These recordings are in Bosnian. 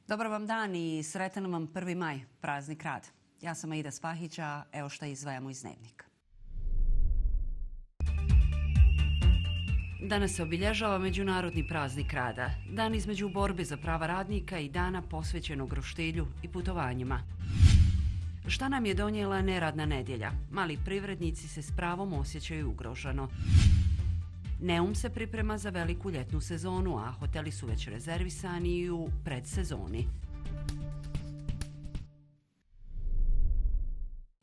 Dobar vam dan i sretan vam 1. maj, praznik rada. Ja sam Aida Spahić, a evo šta izdvajamo iz dnevnika. Danas se obilježava Međunarodni praznik rada, dan između borbe za prava radnika i dana posvećenog roštilju i putovanjima. Šta nam je donijela neradna nedjelja? Mali privrednici se s pravom osjećaju ugroženo. Neum se priprema za veliku ljetnu sezonu, a hoteli su već rezervisani i u predsezoni.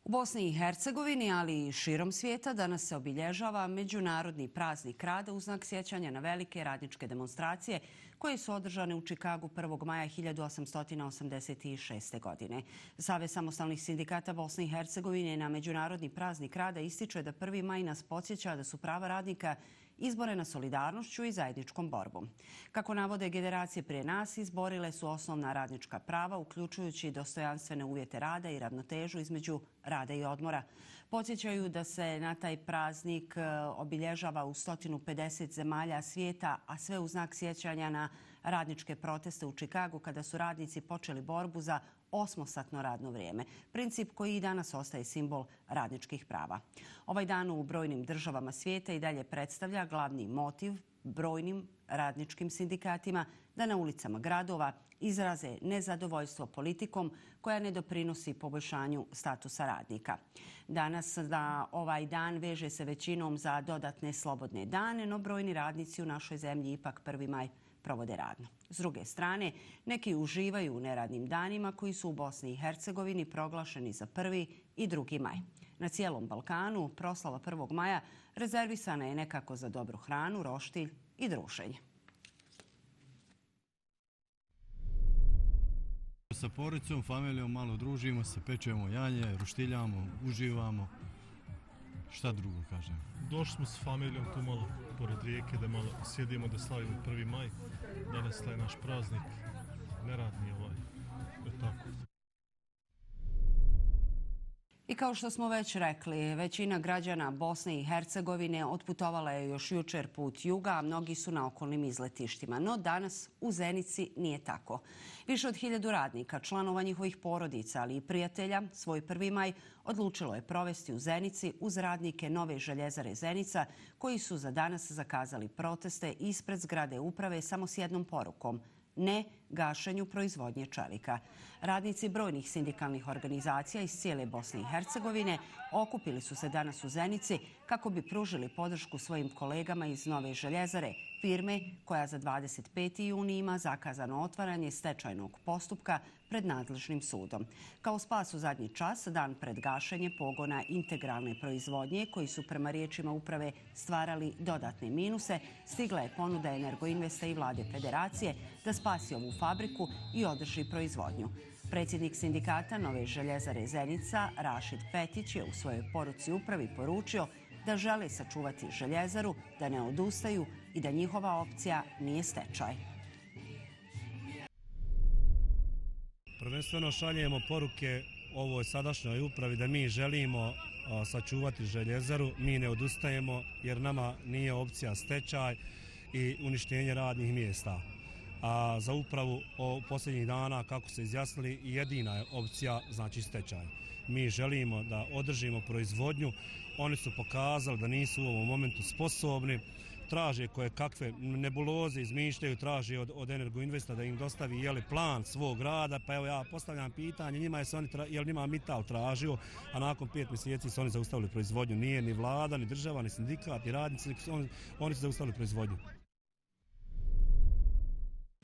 U Bosni i Hercegovini, ali i širom svijeta, danas se obilježava Međunarodni praznik rada u znak sjećanja na velike radničke demonstracije koje su održane u Čikagu 1. maja 1886. godine. Savez samostalnih sindikata Bosne i Hercegovine na Međunarodni praznik rada ističe da 1. maj nas podsjeća da su prava radnika izborena solidarnošću i zajedničkom borbom. Kako navode generacije prije nas, izborile su osnovna radnička prava, uključujući dostojanstvene uvjete rada i ravnotežu između rada i odmora. Podsjećaju da se na taj praznik obilježava u 150 zemalja svijeta, a sve u znak sjećanja na radničke proteste u Čikagu kada su radnici počeli borbu za 8-satno radno vrijeme. Princip koji i danas ostaje simbol radničkih prava. Ovaj dan u brojnim državama svijeta i dalje predstavlja glavni motiv brojnim radničkim sindikatima da na ulicama gradova izraze nezadovoljstvo politikom koja ne doprinosi poboljšanju statusa radnika. Danas na ovaj dan veže se većinom za dodatne slobodne dane, no brojni radnici u našoj zemlji ipak 1. maj provode radno. S druge strane, neki uživaju u neradnim danima koji su u Bosni i Hercegovini proglašeni za 1. i 2. maj. Na cijelom Balkanu proslava 1. maja rezervisana je nekako za dobru hranu, roštilj i druženje. Sa porodicom, familijom malo družimo se, pečemo janje, roštiljamo, uživamo. Šta drugo kažem? Došli smo s familijom tu malo pored rijeke da malo sjedimo da slavimo 1. maj. Danas je naš praznik, neradni tako. I kao što smo već rekli, većina građana Bosne i Hercegovine otputovala je još jučer put juga, a mnogi su na okolnim izletištima. No danas u Zenici nije tako. Više od 1000 radnika, članova njihovih porodica, ali i prijatelja, svoj 1. maj odlučilo je provesti u Zenici uz radnike Nove željezare Zenica, koji su za danas zakazali proteste ispred zgrade uprave samo s jednom porukom: ne gašenju proizvodnje čelika. Radnici brojnih sindikalnih organizacija iz cijele Bosne i Hercegovine okupili su se danas u Zenici kako bi pružili podršku svojim kolegama iz Nove željezare, firme koja za 25. juni ima zakazano otvaranje stečajnog postupka pred nadležnim sudom. Kao spas u zadnji čas, dan pred gašenje pogona integralne proizvodnje, koji su prema riječima uprave stvarali dodatne minuse, stigla je ponuda Energoinvesta i vlade Federacije da spasi ovu fabriku i održi proizvodnju. Predsjednik sindikata Nove željezare Zenica, Rašid Petić, je u svojoj poruci upravi poručio da žele sačuvati željezaru, da ne odustaju i da njihova opcija nije stečaj. Prvenstveno šaljemo poruke ovoj sadašnjoj upravi da mi želimo sačuvati željezaru, mi ne odustajemo jer nama nije opcija stečaj i uništenje radnih mjesta. A za upravu posljednjih dana, kako se izjasnili, jedina je opcija, znači stečaj. Mi želimo da održimo proizvodnju, oni su pokazali da nisu u ovom momentu sposobni, traže koje kakve nebuloze izmišljaju, traže od Energoinvesta da im dostavi plan svog rada, pa evo ja postavljam pitanje njima je li njima Mittal tražio, a nakon 5 mjeseci su oni zaustavili proizvodnju. Nije ni vlada, ni država, ni sindikat, ni radnici, oni su zaustavili proizvodnju.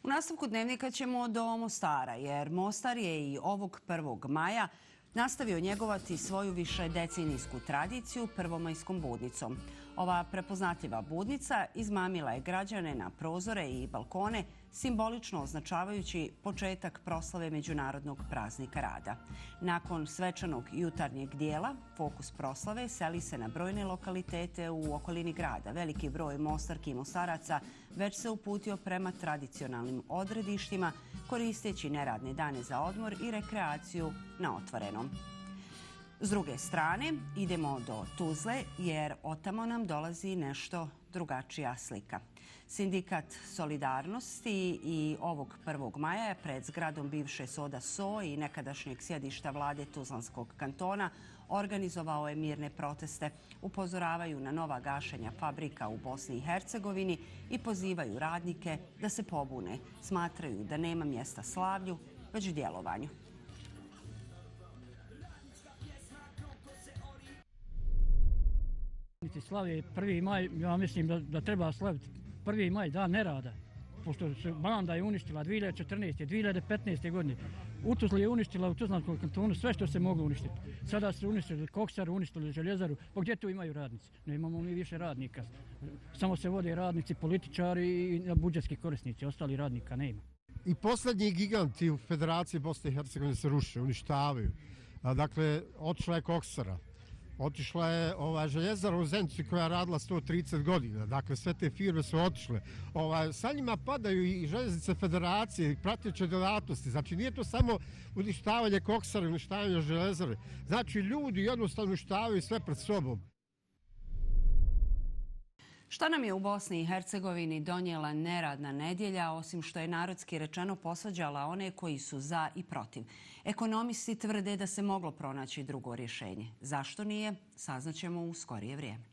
U nastavku dnevnika ćemo do Mostara, jer Mostar je i ovog 1. maja nastavio njegovati svoju višedecenijsku tradiciju prvomajskom budnicom. Ova prepoznatljiva budnica izmamila je građane na prozore i balkone, simbolično označavajući početak proslave Međunarodnog praznika rada. Nakon svečanog jutarnjeg dijela, fokus proslave seli se na brojne lokalitete u okolini grada. Veliki broj Mostarki i Mostaraca već se uputio prema tradicionalnim odredištima, koristeći neradne dane za odmor i rekreaciju na otvorenom. S druge strane, idemo do Tuzle jer otamo nam dolazi nešto drugačija slika. Sindikat Solidarnosti i ovog 1. maja je pred zgradom bivše Soda So i nekadašnjeg sjedišta vlade Tuzlanskog kantona organizovao je mirne proteste. Upozoravaju na nova gašenja fabrika u Bosni i Hercegovini i pozivaju radnike da se pobune. Smatraju da nema mjesta slavlju, već djelovanju. Slavi 1. maj, ja mislim da treba slaviti 1. maj, dan nerada, pošto se banda je uništila 2014. 2015. godine. U Tuzli je uništila u Tuzlanskom kantonu sve što se moglo uništiti. Sada su uništili koksaru, uništili željezaru. Pa gdje tu imaju radnici? Nemamo mi više radnika. Samo se vode radnici, političari i budžetski korisnici. Ostali radnika nema. I posljednji giganti u Federaciji Bosne i Hercegovine se ruše, uništavaju. Dakle, otišla je koksara. Otišla je željezara u Zenici koja je radila 130 godina. Dakle, sve te firme su otišle. Sa njima padaju i željeznice federacije i prateće djelatnosti. Znači, nije to samo uništavanje koksara, uništavanje željezare. Znači, ljudi jednostavno uništavaju sve pred sobom. Šta nam je u Bosni i Hercegovini donijela neradna nedjelja, osim što je narodski rečeno posvađala one koji su za i protiv? Ekonomisti tvrde da se moglo pronaći drugo rješenje. Zašto nije? Saznaćemo u skorije vrijeme.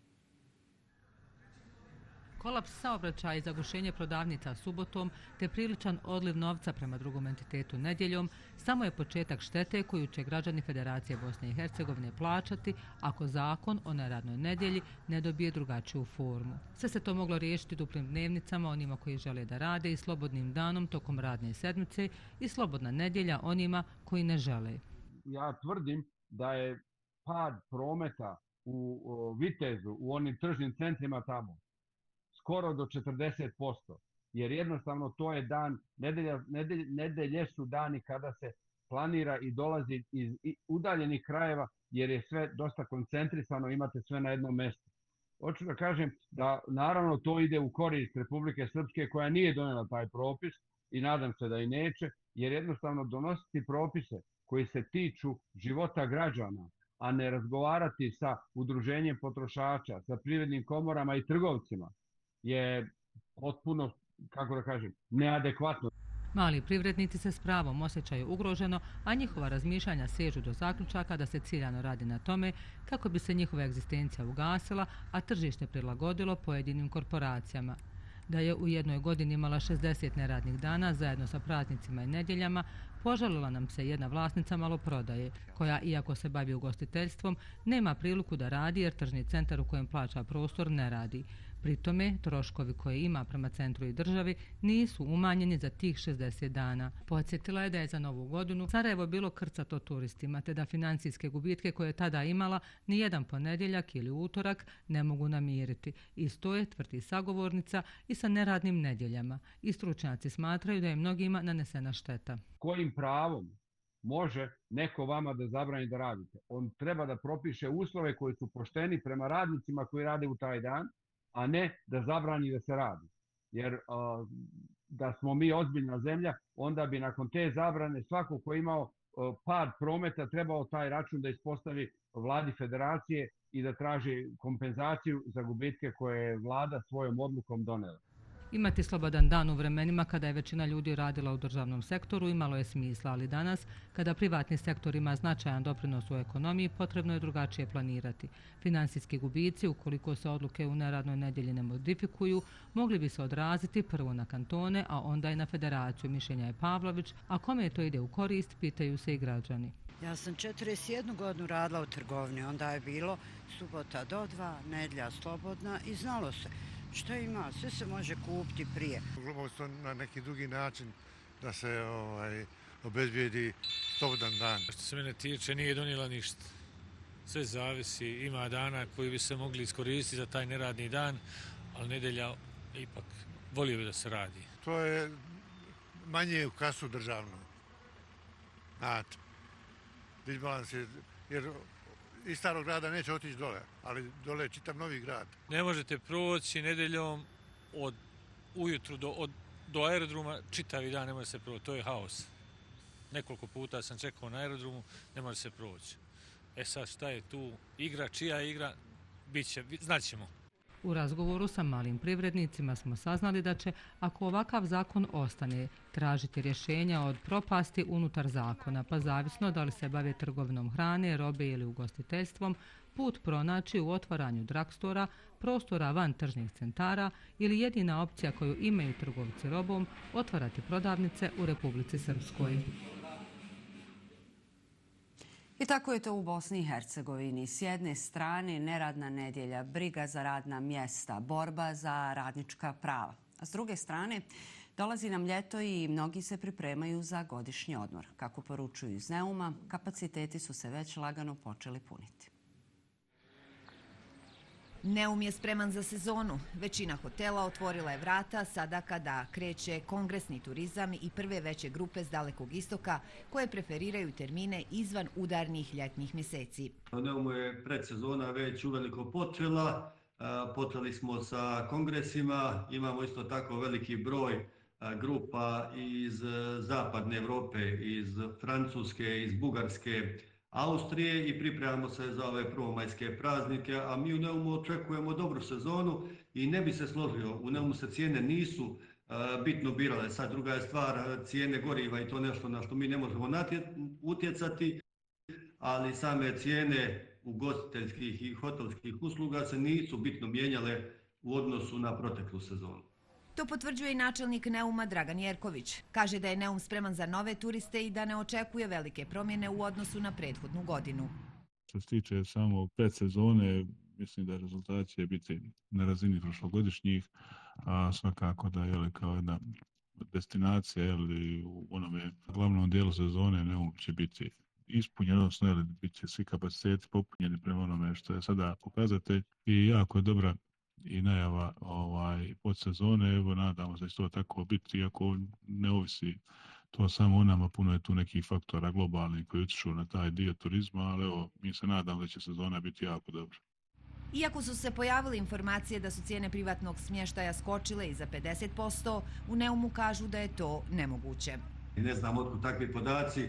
Kolaps saobraćaja i zagušenje prodavnica subotom te priličan odliv novca prema drugom entitetu nedjeljom samo je početak štete koju će građani Federacije Bosne i Hercegovine plaćati ako zakon o neradnoj nedjelji ne dobije drugačiju formu. Sve se to moglo riješiti duplim dnevnicama onima koji žele da rade i slobodnim danom tokom radne sedmice i slobodna nedjelja onima koji ne žele. Ja tvrdim da je pad prometa u Vitezu, u onim tržnim centrima tamo, skoro do 40%, jer jednostavno to je dan, nedelje su dani kada se planira i dolazi iz udaljenih krajeva, jer je sve dosta koncentrisano, imate sve na jednom mjestu. Hoću da kažem da naravno to ide u korist Republike Srpske koja nije donijela taj propis i nadam se da i neće, jer jednostavno donositi propise koji se tiču života građana, a ne razgovarati sa udruženjem potrošača, sa privrednim komorama i trgovcima, je potpuno, kako da kažem, neadekvatno. Mali privrednici se s pravom osjećaju ugroženo, a njihova razmišljanja sežu do zaključaka da se ciljano radi na tome kako bi se njihova egzistencija ugasila, a tržište prilagodilo pojedinim korporacijama. Da je u jednoj godini imala 60 neradnih dana zajedno sa praznicima i nedjeljama, požalila nam se jedna vlasnica maloprodaje, koja, iako se bavi ugostiteljstvom, nema priliku da radi jer tržni centar u kojem plaća prostor ne radi. Pri tome, troškovi koje ima prema centru i državi nisu umanjeni za tih 60 dana. Podsjetila je da je za Novu godinu Sarajevo bilo krcato turistima, te da financijske gubitke koje je tada imala nijedan ponedjeljak ili utorak ne mogu namiriti. Isto je, tvrdi sagovornica, i sa neradnim nedjeljama. I stručnjaci smatraju da je mnogima nanesena šteta. Kojim pravom može neko vama da zabrani da radite? On treba da propiše uslove koji su pošteni prema radnicima koji rade u taj dan, a ne da zabrani da se radi. Jer da smo mi ozbiljna zemlja, onda bi nakon te zabrane svako ko je imao pad prometa trebao taj račun da ispostavi vladi federacije i da traži kompenzaciju za gubitke koje je vlada svojom odlukom donela. Imati slobodan dan u vremenima kada je većina ljudi radila u državnom sektoru imalo je smisla, ali danas, kada privatni sektor ima značajan doprinos u ekonomiji, potrebno je drugačije planirati. Finansijski gubici, ukoliko se odluke u neradnoj nedjelji ne modifikuju, mogli bi se odraziti prvo na kantone, a onda i na federaciju. Mišljenja je Pavlović, a kome to ide u korist, pitaju se i građani. Ja sam 41 godinu radila u trgovini, onda je bilo subota do 2, nedjelja slobodna i znalo se. Što ima? Sve se može kupiti prije. Moglo to na neki drugi način da se obezbijedi slobodan dan. Što se mene tiče, nije donijela ništa. Sve zavisi, ima dana koji bi se mogli iskoristiti za taj neradni dan, ali nedjelja ipak volio bi da se radi. To je manje u kasu državnu. Znate, disbalans je, jer iz starog grada neće otići dole, ali dole je čitav novi grad. Ne možete proći nedeljom od ujutru do aerodroma, čitavi dan ne može se proći, to je haos. Nekoliko puta sam čekao na aerodromu, ne može se proći. Sad šta je tu igra, čija igra, znat ćemo. U razgovoru sa malim privrednicima smo saznali da će, ako ovakav zakon ostane, tražiti rješenja od propasti unutar zakona, pa zavisno da li se bave trgovinom hrane, robe ili ugostiteljstvom, put pronaći u otvaranju dragstora, prostora van tržnih centara ili jedina opcija koju imaju trgovci robom, otvarati prodavnice u Republici Srpskoj. I tako je to u Bosni i Hercegovini. S jedne strane neradna nedjelja, briga za radna mjesta, borba za radnička prava. A s druge strane dolazi nam ljeto i mnogi se pripremaju za godišnji odmor. Kako poručuju iz Neuma, kapaciteti su se već lagano počeli puniti. Neum je spreman za sezonu. Većina hotela otvorila je vrata sada kada kreće kongresni turizam i prve veće grupe s Dalekog istoka koje preferiraju termine izvan udarnih ljetnih mjeseci. Neumu je predsezona već uveliko počela. Počeli smo sa kongresima. Imamo isto tako veliki broj grupa iz zapadne Europe, iz Francuske, iz Bugarske, Austrije i pripremamo se za ove prvomajske praznike, a mi u Neumu očekujemo dobru sezonu i ne bi se složio. U Neumu se cijene nisu bitno birale. Sad druga je stvar cijene goriva i to nešto na što mi ne možemo utjecati, ali same cijene ugostiteljskih i hotelskih usluga se nisu bitno mijenjale u odnosu na proteklu sezonu. To potvrđuje i načelnik Neuma Dragan Jerković. Kaže da je Neum spreman za nove turiste i da ne očekuje velike promjene u odnosu na prethodnu godinu. Što se tiče samo predsezone, mislim da rezultat će biti na razini prošlogodišnjih, a svakako da je kao jedna destinacija u onome glavnom dijelu sezone Neum će biti ispunjen, odnosno bit će svi kapaciteti popunjeni prema onome što je sada pokazatelj i jako je dobra i najava podsezone. Evo, nadamo se da će to tako biti, iako ne ovisi to samo o nama, puno je tu nekih faktora globalnih koji utječu na taj dio turizma, ali evo, mi se nadamo da će sezona biti jako dobra. Iako su se pojavile informacije da su cijene privatnog smještaja skočile i za 50%, u Neumu kažu da je to nemoguće. Ne znam otkud takvi podaci,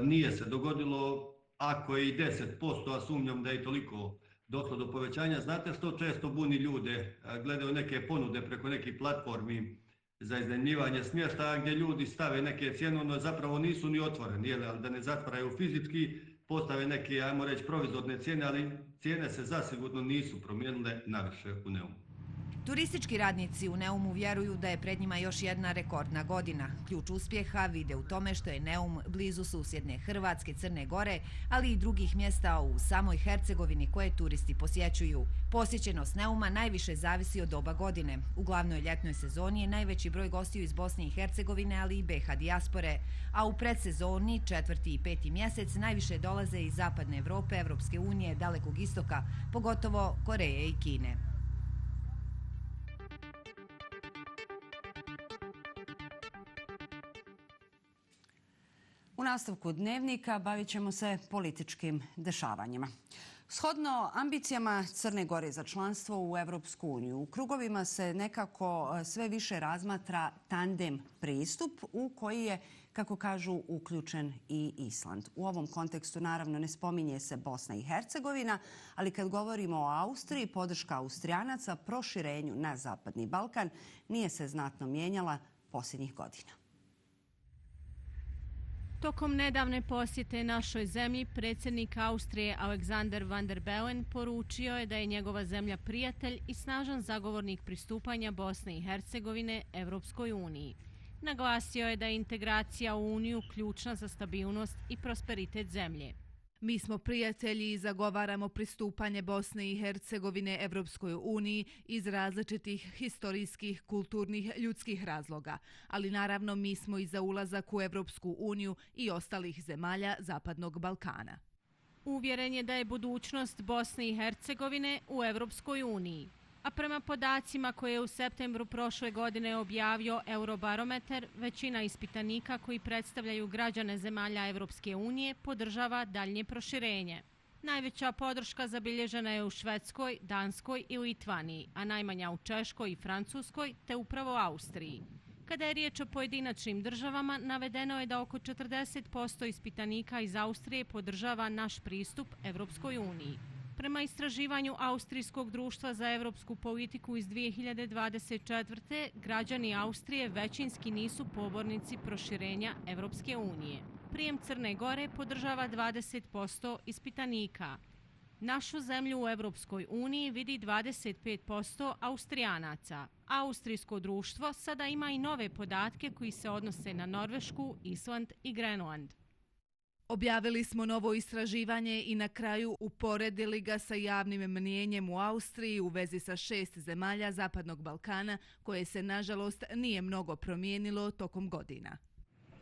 nije se dogodilo, ako je i 10%, a sumnjam da je toliko došlo do povećanja. Znate što često buni ljude, gledaju neke ponude preko nekih platformi za iznajmljivanje smještaja gdje ljudi stave neke cijene, no zapravo nisu ni otvoreni, ali da ne zatvaraju fizički, postave neke, ajmo reći, provizorne cijene, ali cijene se zasigurno nisu promijenile naviše u Neumu. Turistički radnici u Neumu vjeruju da je pred njima još jedna rekordna godina. Ključ uspjeha vide u tome što je Neum blizu susjedne Hrvatske, Crne Gore, ali i drugih mjesta u samoj Hercegovini koje turisti posjećuju. Posjećenost Neuma najviše zavisi od doba godine. U glavnoj ljetnoj sezoni je najveći broj gostiju iz Bosne i Hercegovine, ali i BiH dijaspore, a u predsezoni 4. i 5. mjesec najviše dolaze iz Zapadne Europe, Evropske unije, Dalekog istoka, pogotovo Koreje i Kine. U nastavku dnevnika bavit ćemo se političkim dešavanjima. Shodno ambicijama Crne Gore za članstvo u Evropsku uniju, u krugovima se nekako sve više razmatra tandem pristup u koji je, kako kažu, uključen i Island. U ovom kontekstu naravno ne spominje se Bosna i Hercegovina, ali kad govorimo o Austriji, podrška Austrijanaca proširenju na Zapadni Balkan nije se znatno mijenjala posljednjih godina. Tokom nedavne posjete našoj zemlji, predsjednik Austrije Alexander Van der Bellen poručio je da je njegova zemlja prijatelj i snažan zagovornik pristupanja Bosne i Hercegovine Evropskoj uniji. Naglasio je da je integracija u Uniju ključna za stabilnost i prosperitet zemlje. Mi smo prijatelji i zagovaramo pristupanje Bosne i Hercegovine Evropskoj uniji iz različitih historijskih, kulturnih, ljudskih razloga. Ali naravno mi smo i za ulazak u Evropsku uniju i ostalih zemalja Zapadnog Balkana. Uvjeren je da je budućnost Bosne i Hercegovine u Evropskoj uniji. A prema podacima koje je u septembru prošle godine objavio Eurobarometar, većina ispitanika koji predstavljaju građane zemalja Evropske unije podržava daljnje proširenje. Najveća podrška zabilježena je u Švedskoj, Danskoj i Litvaniji, a najmanja u Češkoj i Francuskoj te upravo Austriji. Kada je riječ o pojedinačnim državama, navedeno je da oko 40% ispitanika iz Austrije podržava naš pristup Evropskoj uniji. Prema istraživanju Austrijskog društva za evropsku politiku iz 2024. građani Austrije većinski nisu pobornici proširenja Evropske unije. Prijem Crne Gore podržava 20% ispitanika. Našu zemlju u Evropskoj uniji vidi 25% Austrijanaca. Austrijsko društvo sada ima i nove podatke koji se odnose na Norvešku, Island i Grenland. Objavili smo novo istraživanje i na kraju uporedili ga sa javnim mnijenjem u Austriji u vezi sa 6 zemalja Zapadnog Balkana koje se nažalost nije mnogo promijenilo tokom godina.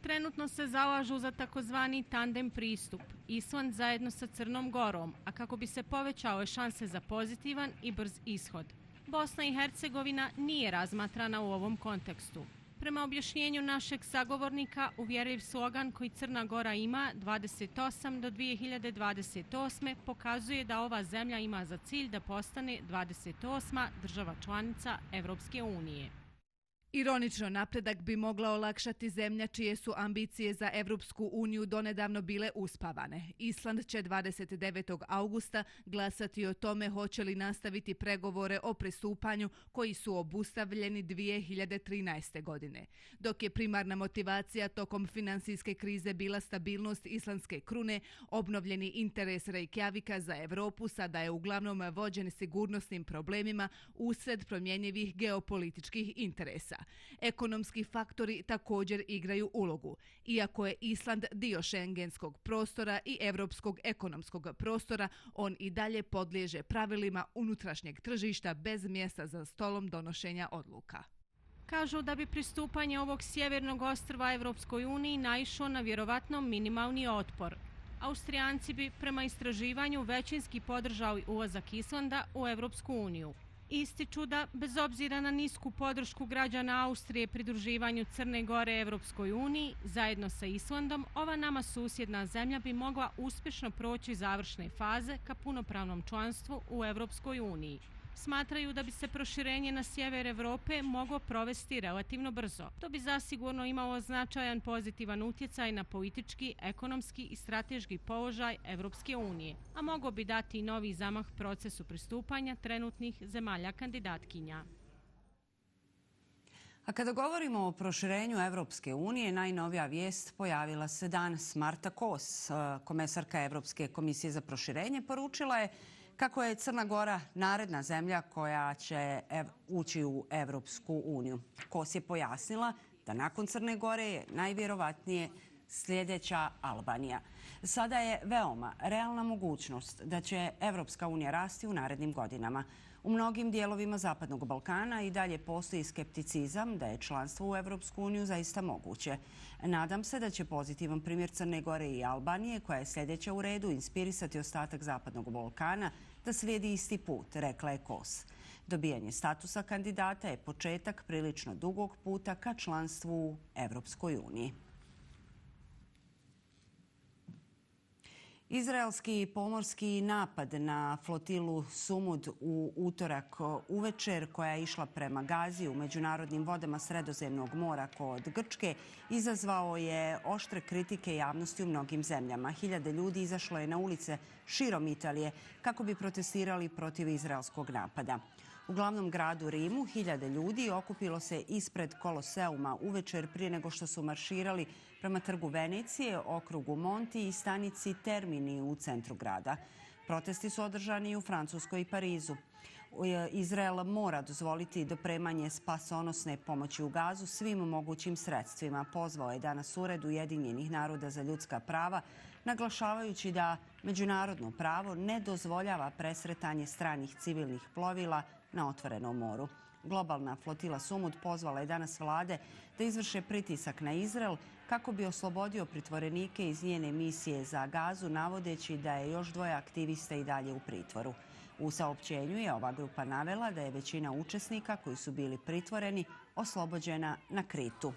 Trenutno se zalažu za takozvani tandem pristup, Island zajedno sa Crnom Gorom, a kako bi se povećale šanse za pozitivan i brz ishod. Bosna i Hercegovina nije razmatrana u ovom kontekstu. Prema objašnjenju našeg sagovornika, uvjerljiv slogan koji Crna Gora ima 28 do 2028. pokazuje da ova zemlja ima za cilj da postane 28. država članica Evropske unije. Ironično, napredak bi mogla olakšati zemlja čije su ambicije za Evropsku uniju donedavno bile uspavane. Island će 29. augusta glasati o tome hoće li nastaviti pregovore o pristupanju koji su obustavljeni 2013. godine. Dok je primarna motivacija tokom finansijske krize bila stabilnost islandske krune, obnovljeni interes Reykjavika za Evropu sada je uglavnom vođen sigurnosnim problemima usred promjenjivih geopolitičkih interesa. Ekonomski faktori također igraju ulogu. Iako je Island dio šengenskog prostora i europskog ekonomskog prostora, on i dalje podliježe pravilima unutrašnjeg tržišta bez mjesta za stolom donošenja odluka. Kažu da bi pristupanje ovog sjevernog ostrva Evropskoj uniji naišlo na vjerovatno minimalni otpor. Austrijanci bi prema istraživanju većinski podržali ulazak Islanda u Evropsku uniju. Ističu da, bez obzira na nisku podršku građana Austrije pridruživanju Crne Gore Evropskoj uniji, zajedno sa Islandom, ova nama susjedna zemlja bi mogla uspješno proći završne faze ka punopravnom članstvu u Evropskoj uniji. Smatraju da bi se proširenje na sjever Evrope moglo provesti relativno brzo. To bi zasigurno imalo značajan pozitivan utjecaj na politički, ekonomski i strateški položaj Evropske unije, a moglo bi dati i novi zamah procesu pristupanja trenutnih zemalja kandidatkinja. A kada govorimo o proširenju Evropske unije, najnovija vijest pojavila se danas. Marta Kos, komesarka Evropske komisije za proširenje, poručila je kako je Crna Gora naredna zemlja koja će ući u Evropsku uniju. Kos je pojasnila da nakon Crne Gore je najvjerovatnije sljedeća Albanija. Sada je veoma realna mogućnost da će Evropska unija rasti u narednim godinama. U mnogim dijelovima Zapadnog Balkana i dalje postoji skepticizam da je članstvo u Evropsku uniju zaista moguće. Nadam se da će pozitivan primjer Crne Gore i Albanije, koja je sljedeća u redu, inspirisati ostatak Zapadnog Balkana da slijedi isti put, rekla je Kos. Dobijanje statusa kandidata je početak prilično dugog puta ka članstvu u Evropskoj uniji. Izraelski pomorski napad na flotilu Sumud u utorak uvečer, koja je išla prema Gazi u međunarodnim vodama Sredozemnog mora kod Grčke, izazvao je oštre kritike javnosti u mnogim zemljama. Hiljade ljudi izašlo je na ulice širom Italije kako bi protestirali protiv izraelskog napada. U glavnom gradu Rimu hiljade ljudi okupilo se ispred Koloseuma uvečer prije nego što su marširali prema trgu Venecije, okrugu Monti i stanici Termini u centru grada. Protesti su održani i u Francuskoj i Parizu. Izrael mora dozvoliti dopremanje spasonosne pomoći u Gazu svim mogućim sredstvima. Pozvao je danas Ured Ujedinjenih naroda za ljudska prava, naglašavajući da međunarodno pravo ne dozvoljava presretanje stranih civilnih plovila na otvorenom moru. Globalna flotila Sumud pozvala je danas vlade da izvrše pritisak na Izrael kako bi oslobodio pritvorenike iz njene misije za Gazu, navodeći da je još dvoje aktivista i dalje u pritvoru. U saopćenju je ova grupa navela da je većina učesnika koji su bili pritvoreni oslobođena na Kritu.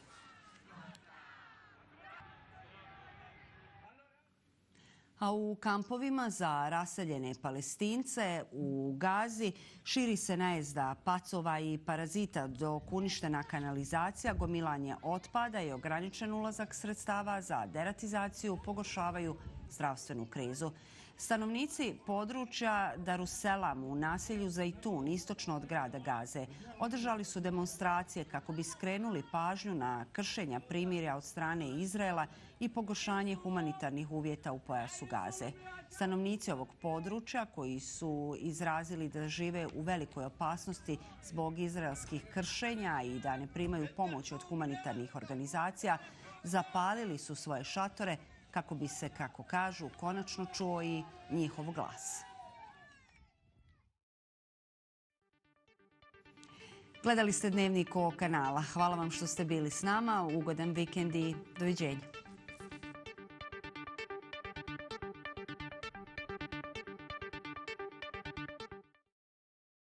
A u kampovima za raseljene Palestince u Gazi Širi se najezda pacova i parazita, dok uništena kanalizacija, gomilanje otpada i ograničen ulazak sredstava za deratizaciju pogoršavaju zdravstvenu krizu. Stanovnici područja Darusselam u naselju Zajtun, istočno od grada Gaze, održali su demonstracije kako bi skrenuli pažnju na kršenja primirja od strane Izraela i pogoršanje humanitarnih uvjeta u pojasu Gaze. Stanovnici ovog područja, koji su izrazili da žive u velikoj opasnosti zbog izraelskih kršenja i da ne primaju pomoć od humanitarnih organizacija, zapalili su svoje šatore kako bi se, kako kažu, konačno čuo i njihov glas. Gledali ste Dnevnik ovog kanala. Hvala vam što ste bili s nama. Ugodan vikend i doviđenja.